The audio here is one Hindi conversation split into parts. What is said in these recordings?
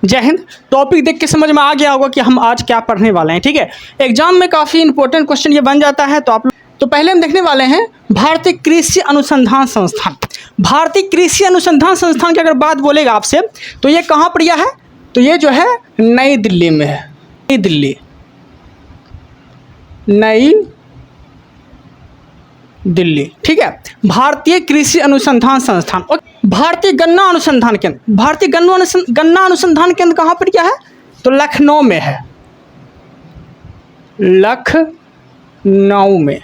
जय हिंद। टॉपिक देख के समझ में आ गया होगा कि हम आज क्या पढ़ने वाले हैं। ठीक है, एग्जाम में काफ़ी इंपॉर्टेंट क्वेश्चन ये बन जाता है। तो पहले हम देखने वाले हैं भारतीय कृषि अनुसंधान संस्थान। भारतीय कृषि अनुसंधान संस्थान की अगर बात बोलेगा आपसे तो ये कहाँ पर है? तो ये जो है नई दिल्ली में है। नई दिल्ली, नई दिल्ली। ठीक है, भारतीय कृषि अनुसंधान संस्थान। और भारतीय गन्ना अनुसंधान केंद्र, भारतीय गन्ना अनुसंधान केंद्र कहाँ पर क्या है? तो लखनऊ में है। लखनऊ में।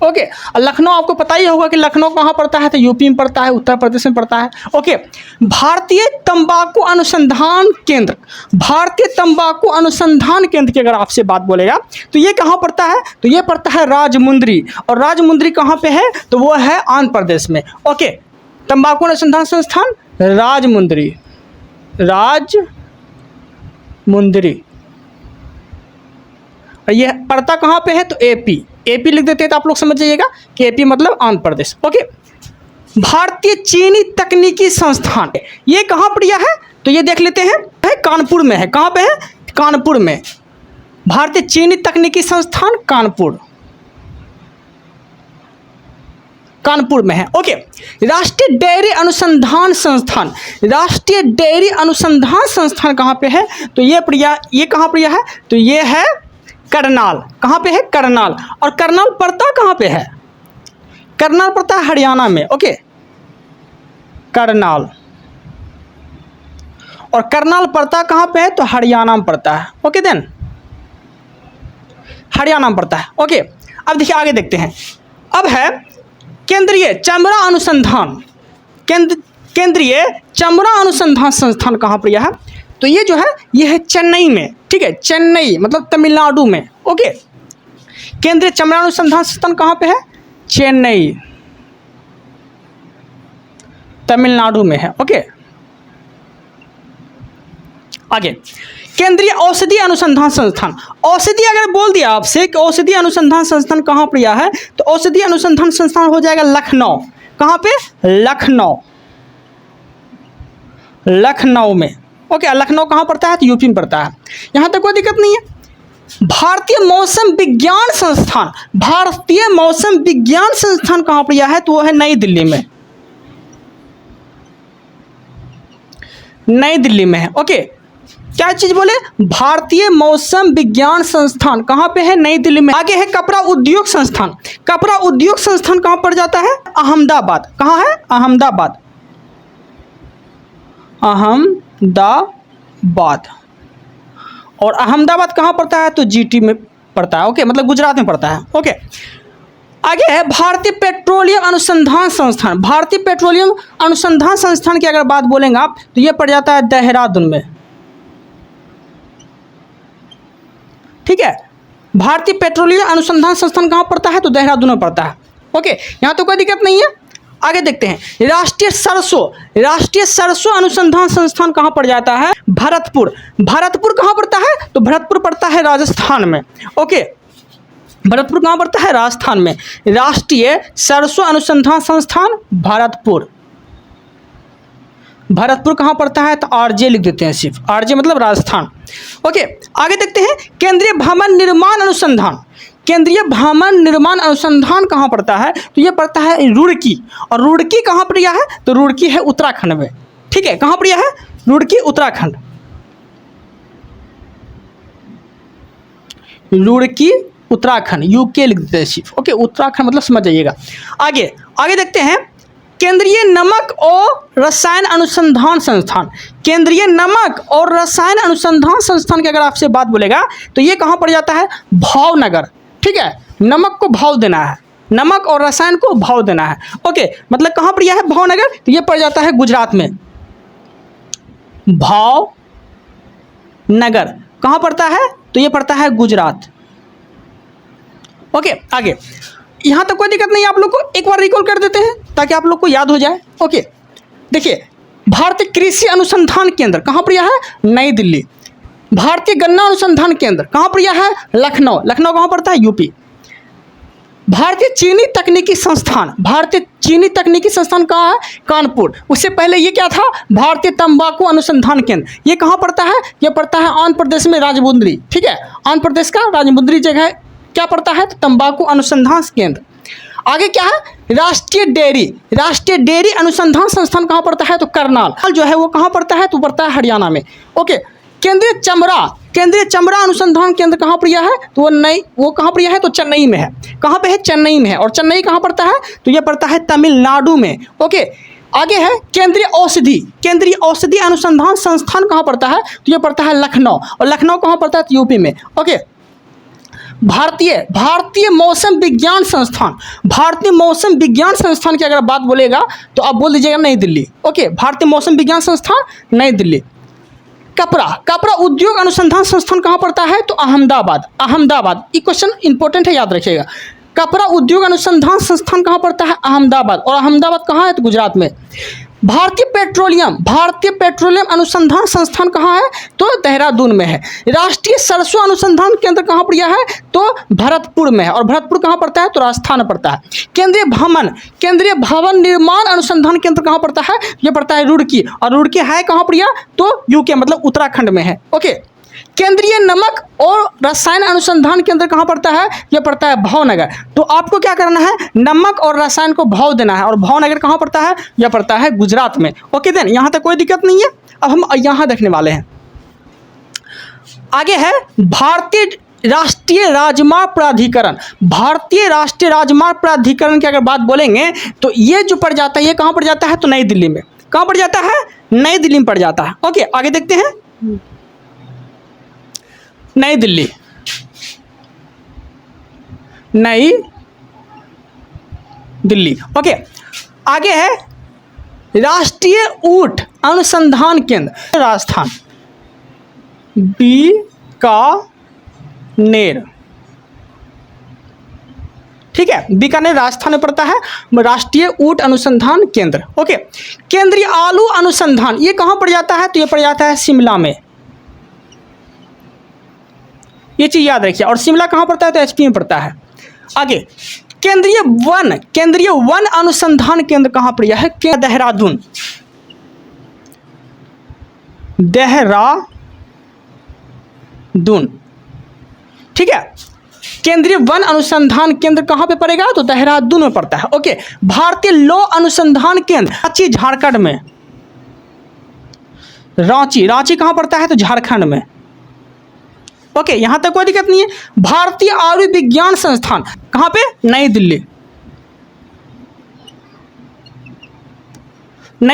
ओके, लखनऊ आपको पता ही होगा कि लखनऊ कहाँ पड़ता है? तो यूपी में पड़ता है, उत्तर प्रदेश में पड़ता है। ओके, भारतीय तंबाकू अनुसंधान केंद्र, भारतीय तंबाकू अनुसंधान केंद्र की अगर आपसे बात बोलेगा तो ये कहाँ पड़ता है? तो ये पड़ता है राजमुंद्री। और राजमुंद्री कहाँ पे है? तो वो है आंध्र प्रदेश में। ओके, तंबाकू अनुसंधान संस्थान राजमुंद्री, राजमुंद्री। और ये पड़ता कहाँ पे है? तो एपी। एपी लिख देते हैं तो आप लोग समझ जाइएगा कि एपी मतलब आंध्र प्रदेश। ओके, भारतीय चीनी तकनीकी संस्थान, ये कहाँ पर है? तो ये देख लेते हैं, है कानपुर में है। कहाँ पे है? कानपुर में। भारतीय चीनी तकनीकी संस्थान कानपुर, कानपुर में है। ओके, राष्ट्रीय डेयरी अनुसंधान संस्थान, राष्ट्रीय डेयरी अनुसंधान संस्थान कहाँ पे है? तो ये कहाँ पर है? तो ये है करनाल। कहाँ पे है? करनाल। और करनाल पड़ता कहाँ पे है? करनाल पड़ता है हरियाणा में। ओके, करनाल। और करनाल पड़ता कहाँ पे है? तो हरियाणा में पड़ता है। ओके देन, हरियाणा में पड़ता है। ओके, अब देखिए आगे देखते हैं। अब है केंद्रीय चमड़ा अनुसंधान, केंद्रीय चमड़ा अनुसंधान संस्थान कहाँ पर है? तो ये जो है ये है चेन्नई में। ठीक है, चेन्नई मतलब तमिलनाडु में। ओके, केंद्रीय चमड़ा अनुसंधान संस्थान कहाँ पे है? चेन्नई, तमिलनाडु में है। ओके, आगे केंद्रीय औषधि अनुसंधान संस्थान। औषधि अगर बोल दिया आपसे कि औषधि अनुसंधान संस्थान कहाँ पर है तो औषधि अनुसंधान संस्थान हो जाएगा लखनऊ। कहाँ पे? लखनऊ, लखनऊ में। ओके, लखनऊ कहाँ पड़ता है? तो यूपी में पड़ता है। यहाँ तक कोई दिक्कत नहीं है। भारतीय मौसम विज्ञान संस्थान, भारतीय मौसम विज्ञान संस्थान कहाँ पर है? तो वो है नई दिल्ली में, नई दिल्ली में है। ओके, क्या चीज बोले? भारतीय मौसम विज्ञान संस्थान कहाँ पे है? नई दिल्ली में। आगे है कपड़ा उद्योग संस्थान। कपड़ा उद्योग संस्थान कहाँ पड़ जाता है? अहमदाबाद। कहाँ है? अहमदाबाद, अहमदाबाद। और अहमदाबाद कहाँ पड़ता है? तो जीटी में पड़ता है। ओके, मतलब गुजरात में पड़ता है। ओके, आगे है भारतीय पेट्रोलियम अनुसंधान संस्थान। भारतीय पेट्रोलियम अनुसंधान संस्थान की अगर बात बोलेंगे आप तो ये पड़ जाता है देहरादून में। ठीक है, भारतीय पेट्रोलियम अनुसंधान संस्थान कहाँ पड़ता है? तो देहरादून में पड़ता है। ओके, यहाँ तो कोई दिक्कत नहीं है। आगे देखते हैं राष्ट्रीय सरसों अनुसंधान संस्थान कहाँ पड़ जाता है? भरतपुर। भरतपुर कहाँ पड़ता है? तो भरतपुर पड़ता है राजस्थान में। ओके, भरतपुर कहाँ पड़ता है? राजस्थान में। राष्ट्रीय सरसों अनुसंधान संस्थान भरतपुर। भरतपुर कहाँ पड़ता है? तो आरजे लिख देते हैं, सिर्फ आरजे मतलब राजस्थान। ओके, आगे देखते हैं केंद्रीय भवन निर्माण अनुसंधान। केंद्रीय भवन निर्माण अनुसंधान कहाँ पड़ता है? तो ये पड़ता है रुड़की। और रुड़की कहाँ पर है? तो रुड़की है उत्तराखंड में। ठीक है, कहाँ पर है? रुड़की, उत्तराखंड। रुड़की, उत्तराखंड, यूके लिख देते हैं सिर्फ। ओके, उत्तराखंड मतलब समझ जाइएगा। आगे देखते हैं केंद्रीय नमक और रसायन अनुसंधान संस्थान। केंद्रीय नमक और रसायन अनुसंधान संस्थान की अगर आपसे बात बोलेगा तो ये कहाँ पड़ जाता है? भावनगर। ठीक है, नमक को भाव देना है, नमक और रसायन को भाव देना है। ओके, मतलब कहाँ पर है? भावनगर। तो ये पड़ जाता है गुजरात में। भावनगर कहाँ पड़ता है? तो ये पड़ता है गुजरात। ओके, आगे यहाँ तक कोई दिक्कत नहीं है। आप लोग को एक बार रिकॉल कर देते हैं ताकि आप लोग को याद हो जाए। ओके, देखिए भारतीय कृषि अनुसंधान केंद्र कहाँ पर है? नई दिल्ली। भारतीय गन्ना अनुसंधान केंद्र कहाँ पर है? लखनऊ। लखनऊ कहाँ पड़ता है? यूपी। भारतीय चीनी तकनीकी संस्थान, भारतीय चीनी तकनीकी संस्थान कहाँ है? कानपुर। उससे पहले ये क्या था? भारतीय तंबाकू अनुसंधान केंद्र। ये कहाँ पड़ता है? ये पड़ता है आंध्र प्रदेश में, राजमुंद्री। ठीक है, आंध्र प्रदेश का राजमुंद्री जगह क्या पड़ता है? तो तंबाकू अनुसंधान केंद्र। आगे क्या है? राष्ट्रीय डेयरी, राष्ट्रीय डेयरी अनुसंधान संस्थान कहाँ पड़ता है? तो करनाल जो है वो कहाँ पड़ता है? तो पड़ता है हरियाणा में। ओके, केंद्रीय चमड़ा अनुसंधान केंद्र कहाँ पर यह है? तो वो कहाँ पर यह है? तो चेन्नई में है। कहाँ पे है? चेन्नई में है। और चेन्नई कहाँ पड़ता है? तो यह पड़ता है तमिलनाडु में। ओके, आगे है केंद्रीय औषधि अनुसंधान संस्थान कहाँ पड़ता है? तो यह पड़ता है लखनऊ। और लखनऊ कहाँ पड़ता है? तो यूपी में। ओके, भारतीय मौसम विज्ञान संस्थान, भारतीय मौसम विज्ञान संस्थान की अगर बात बोलेगा तो आप बोल दीजिएगा नई दिल्ली। ओके, भारतीय मौसम विज्ञान संस्थान नई दिल्ली। कपड़ा उद्योग अनुसंधान संस्थान कहाँ पड़ता है? तो अहमदाबाद। ये क्वेश्चन इंपॉर्टेंट है, याद रखिएगा। कपड़ा उद्योग अनुसंधान संस्थान कहाँ पड़ता है? अहमदाबाद। और अहमदाबाद कहाँ है? तो गुजरात में। भारतीय पेट्रोलियम अनुसंधान संस्थान कहाँ है? तो देहरादून में है। राष्ट्रीय सरसों अनुसंधान केंद्र कहाँ पर यह है? तो भरतपुर में है। और भरतपुर कहाँ पड़ता है? तो राजस्थान में पड़ता है। केंद्रीय भवन निर्माण अनुसंधान केंद्र कहाँ पड़ता है? यह पड़ता है रुड़की। और रुड़की है कहाँ पर? यह तो यूके मतलब उत्तराखंड में है। ओके, केंद्रीय नमक और रसायन अनुसंधान केंद्र कहाँ पड़ता है? यह पड़ता है भावनगर। तो आपको क्या करना है? नमक और रसायन को भाव देना है। और भावनगर कहाँ पड़ता है? यह पड़ता है गुजरात में। ओके देन, यहाँ तक कोई दिक्कत नहीं है। अब हम यहाँ देखने वाले हैं। आगे है भारतीय राष्ट्रीय राजमार्ग प्राधिकरण। भारतीय राष्ट्रीय राजमार्ग प्राधिकरण की अगर बात बोलेंगे तो ये जो पड़ जाता है, ये कहाँ पड़ जाता है? तो नई दिल्ली में। कहाँ पड़ जाता है? नई दिल्ली में पड़ जाता है। ओके, आगे देखते हैं। नई दिल्ली, ओके। आगे है राष्ट्रीय ऊंट अनुसंधान केंद्र, राजस्थान, बीकानेर। ठीक है, बीकानेर राजस्थान में पड़ता है राष्ट्रीय ऊंट अनुसंधान केंद्र। ओके, केंद्रीय आलू अनुसंधान, ये कहाँ पड़ जाता है? तो ये पड़ जाता है शिमला में। ये चीज याद रखिए। और शिमला कहाँ पड़ता है? तो एचपी में पड़ता है। आगे केंद्रीय वन अनुसंधान केंद्र कहाँ पर है? देहरादून। ठीक है, केंद्रीय वन अनुसंधान केंद्र कहाँ पे पड़ेगा? तो देहरादून में पड़ता है। ओके, भारतीय लौ अनुसंधान केंद्र रांची, झारखंड में। रांची कहाँ पड़ता है? तो झारखंड में। ओके, यहां तक कोई दिक्कत नहीं है। भारतीय आयुर्विज्ञान संस्थान कहां पे? नई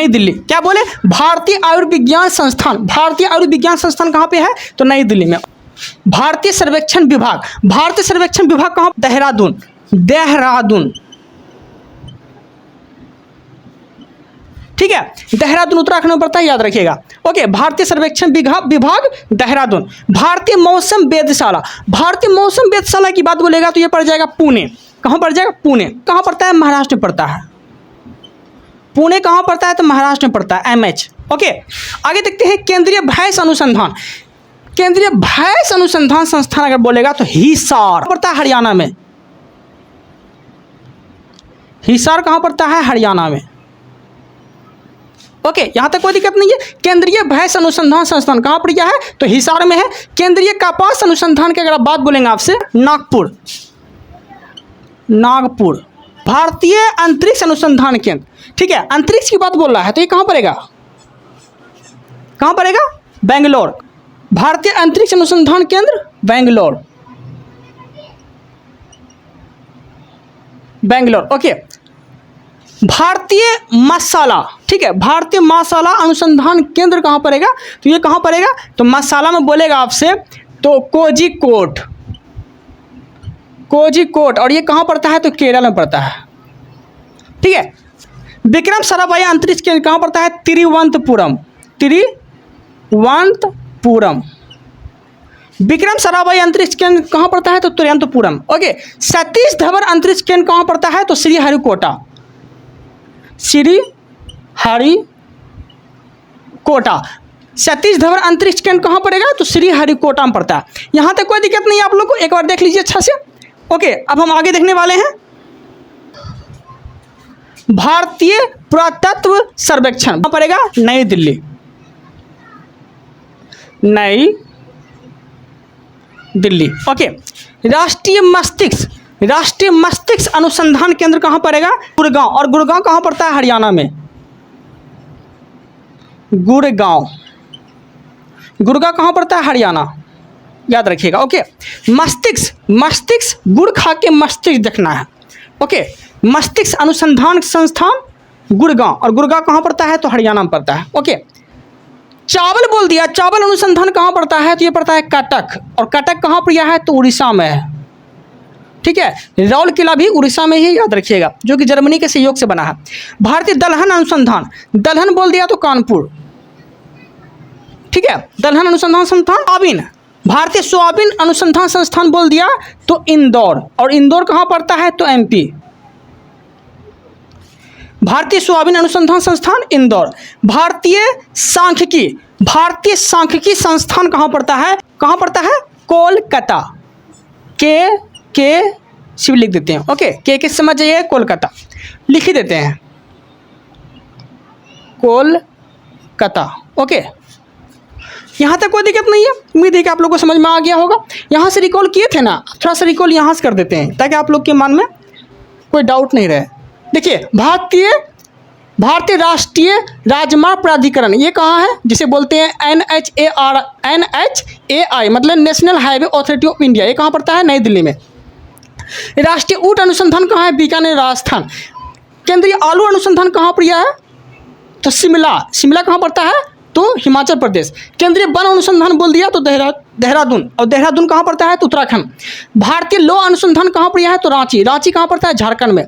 दिल्ली। क्या बोले? भारतीय आयुर्विज्ञान संस्थान। भारतीय आयुर्विज्ञान संस्थान कहां पे है? तो नई दिल्ली में। भारतीय सर्वेक्षण विभाग कहां? देहरादून। ठीक है, देहरादून उत्तराखंड में पड़ता है, याद रखिएगा। ओके, भारतीय सर्वेक्षण विभाग देहरादून। भारतीय मौसम वेधशाला की बात बोलेगा तो ये पड़ जाएगा पुणे। कहाँ पड़ जाएगा? पुणे। कहाँ पड़ता है? महाराष्ट्र में पड़ता है। पुणे कहाँ पड़ता है? तो महाराष्ट्र में पड़ता है, MH। ओके, आगे देखते हैं केंद्रीय भैंस अनुसंधान संस्थान अगर बोलेगा तो हिसार पड़ता है हरियाणा में। हिसार कहाँ पड़ता है? हरियाणा में। ओके, यहां तक कोई दिक्कत नहीं है। केंद्रीय भैंस अनुसंधान संस्थान कहां पर है? तो हिसार में है। केंद्रीय कपास अनुसंधान की अगर आप बात बोलेंगे आपसे, नागपुर। भारतीय अंतरिक्ष अनुसंधान केंद्र। ठीक है, अंतरिक्ष की बात बोल रहा है तो ये कहां पड़ेगा? बेंगलोर। भारतीय अंतरिक्ष अनुसंधान केंद्र बेंगलोर। ओके, भारतीय मसाला। ठीक है, भारतीय मसाला अनुसंधान केंद्र कहाँ पड़ेगा? तो ये कहाँ पड़ेगा? तो मसाला में बोलेगा आपसे तो कोझिकोड। और ये कहाँ पड़ता है? तो केरल में पड़ता है। ठीक है, विक्रम साराभाई अंतरिक्ष केंद्र कहाँ पड़ता है? तिरुवनंतपुरम। विक्रम साराभाई अंतरिक्ष केंद्र कहाँ पड़ता है? तो तिरुवनंतपुरम। ओके, सतीश धवन अंतरिक्ष केंद्र कहाँ पड़ता है? तो श्रीहरिकोटा। सतीश धवन अंतरिक्ष केंद्र कहाँ पड़ेगा? तो श्रीहरिकोटा में पड़ता है। यहाँ तक कोई दिक्कत नहीं है आप लोग को। एक बार देख लीजिए अच्छा से। ओके, अब हम आगे देखने वाले हैं भारतीय पुरातत्व सर्वेक्षण, कहाँ पड़ेगा? नई दिल्ली, नई दिल्ली। ओके, राष्ट्रीय मस्तिष्क अनुसंधान केंद्र कहाँ पड़ेगा? गुड़गांव। और गुड़गांव कहाँ पड़ता है? हरियाणा में। गुड़गांव कहाँ पड़ता है? हरियाणा, याद रखिएगा। ओके, मस्तिष्क गुड़ खा के मस्तिष्क देखना है। ओके, मस्तिष्क अनुसंधान संस्थान गुड़गांव, और गुड़गांव कहाँ पड़ता है? तो हरियाणा में पड़ता है। ओके, चावल बोल दिया, चावल अनुसंधान कहाँ पड़ता है? तो ये पड़ता है कटक, और कटक कहाँ पर है? तो उड़ीसा में है। ठीक है, राउल किला भी उड़ीसा में ही, याद रखिएगा, जो कि जर्मनी के सहयोग से बना है। भारतीय दलहन अनुसंधान, दलहन बोल दिया तो कानपुर। ठीक है, दलहन अनुसंधान संस्थान। सोयाबीन, भारतीय सोयाबीन अनुसंधान संस्थान बोल दिया तो इंदौर, और इंदौर कहाँ पड़ता है? तो एमपी। भारतीय सोयाबीन अनुसंधान संस्थान इंदौर। भारतीय सांख्यिकी संस्थान कहाँ पड़ता है? कहाँ पड़ता है? कोलकाता। के शिव लिख देते हैं। ओके, के समझ जाइए, कोलकाता लिख ही देते हैं, कोलकाता। ओके, यहाँ तक कोई दिक्कत नहीं है, उम्मीद है कि आप लोगों को समझ में आ गया होगा। यहाँ से रिकॉल किए थे ना, थोड़ा सा रिकॉल यहाँ से कर देते हैं ताकि आप लोग के मन में कोई डाउट नहीं रहे। देखिए, भारतीय राष्ट्रीय राजमार्ग प्राधिकरण, ये कहाँ है? जिसे बोलते हैं NHAI, मतलब national highway authority of India. ये कहाँ पड़ता है? नई दिल्ली में। राष्ट्रीय ऊँट अनुसंधान कहाँ है? बीकानेर, राजस्थान। केंद्रीय आलू अनुसंधान कहाँ पर है? तो शिमला कहाँ पड़ता है? तो हिमाचल प्रदेश। केंद्रीय वन अनुसंधान बोल दिया तो देहरादून, और देहरादून कहाँ पड़ता है? तो उत्तराखंड। भारतीय लौह अनुसंधान कहाँ पर है? तो रांची कहाँ पड़ता है? झारखंड में।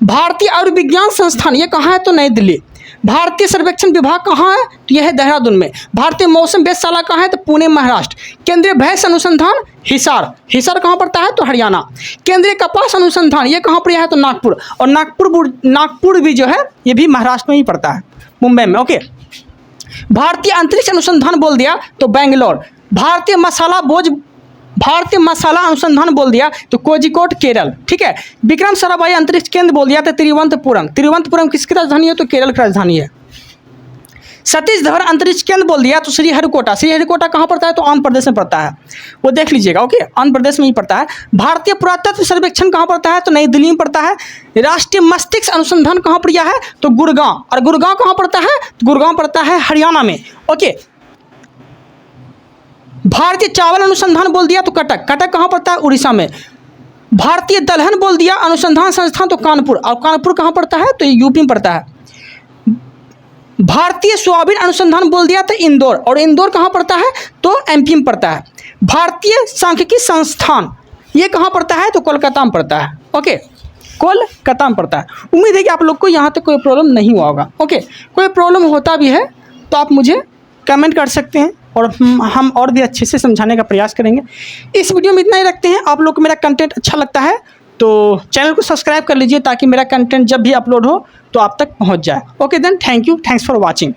भारतीय आयुर्विज्ञान संस्थान, ये कहाँ है? तो नई दिल्ली। भारतीय सर्वेक्षण विभाग कहाँ है? तो यह है देहरादून में। भारतीय मौसम वेधशाला कहाँ है? तो पुणे, महाराष्ट्र। केंद्रीय भैंस अनुसंधान हिसार कहाँ पड़ता है? तो हरियाणा। केंद्रीय कपास अनुसंधान, ये कहाँ पर है? तो नागपुर, और नागपुर भी जो है ये भी महाराष्ट्र में ही पड़ता है, मुंबई में। ओके, भारतीय अंतरिक्ष अनुसंधान बोल दिया तो बेंगलोर। भारतीय मसाला अनुसंधान बोल दिया तो कोझिकोड, केरल। ठीक है, विक्रम साराभाई अंतरिक्ष केंद्र बोल दिया तो तिरुवनंतपुरम किसकी राजधानी है? तो केरल की राजधानी है। सतीश धवन अंतरिक्ष केंद्र बोल दिया तो श्रीहरिकोटा कहाँ पड़ता है? तो आंध्र प्रदेश में पड़ता है, वो देख लीजिएगा। ओके, आंध्र प्रदेश में ही पड़ता है। भारतीय पुरातत्व सर्वेक्षण कहाँ पड़ता है? तो नई दिल्ली में पड़ता है। राष्ट्रीय मस्तिष्क अनुसंधान कहाँ पर है? तो गुड़गांव, और गुड़गांव कहाँ पड़ता है? तो गुड़गांव पड़ता है हरियाणा में। ओके, भारतीय चावल अनुसंधान बोल दिया तो कटक कहाँ पड़ता है? उड़ीसा में। भारतीय दलहन बोल दिया अनुसंधान संस्थान तो कानपुर, और कानपुर कहाँ पड़ता है? तो यूपी में पड़ता है। भारतीय सोयाबीन अनुसंधान बोल दिया तो इंदौर, और इंदौर कहाँ पड़ता है? तो एमपी में पड़ता है। भारतीय सांख्यिकी संस्थान, ये कहाँ पड़ता है? तो कोलकाता में पड़ता है। ओके, कोलकाता में पड़ता है। उम्मीद है कि आप लोग को यहाँ तक कोई प्रॉब्लम नहीं हुआ होगा। ओके, कोई प्रॉब्लम होता भी है तो आप मुझे कमेंट कर सकते हैं, और हम और भी अच्छे से समझाने का प्रयास करेंगे। इस वीडियो में इतना ही रखते हैं। आप लोग को मेरा कंटेंट अच्छा लगता है तो चैनल को सब्सक्राइब कर लीजिए ताकि मेरा कंटेंट जब भी अपलोड हो तो आप तक पहुंच जाए। Okay then, thank you, thanks for watching.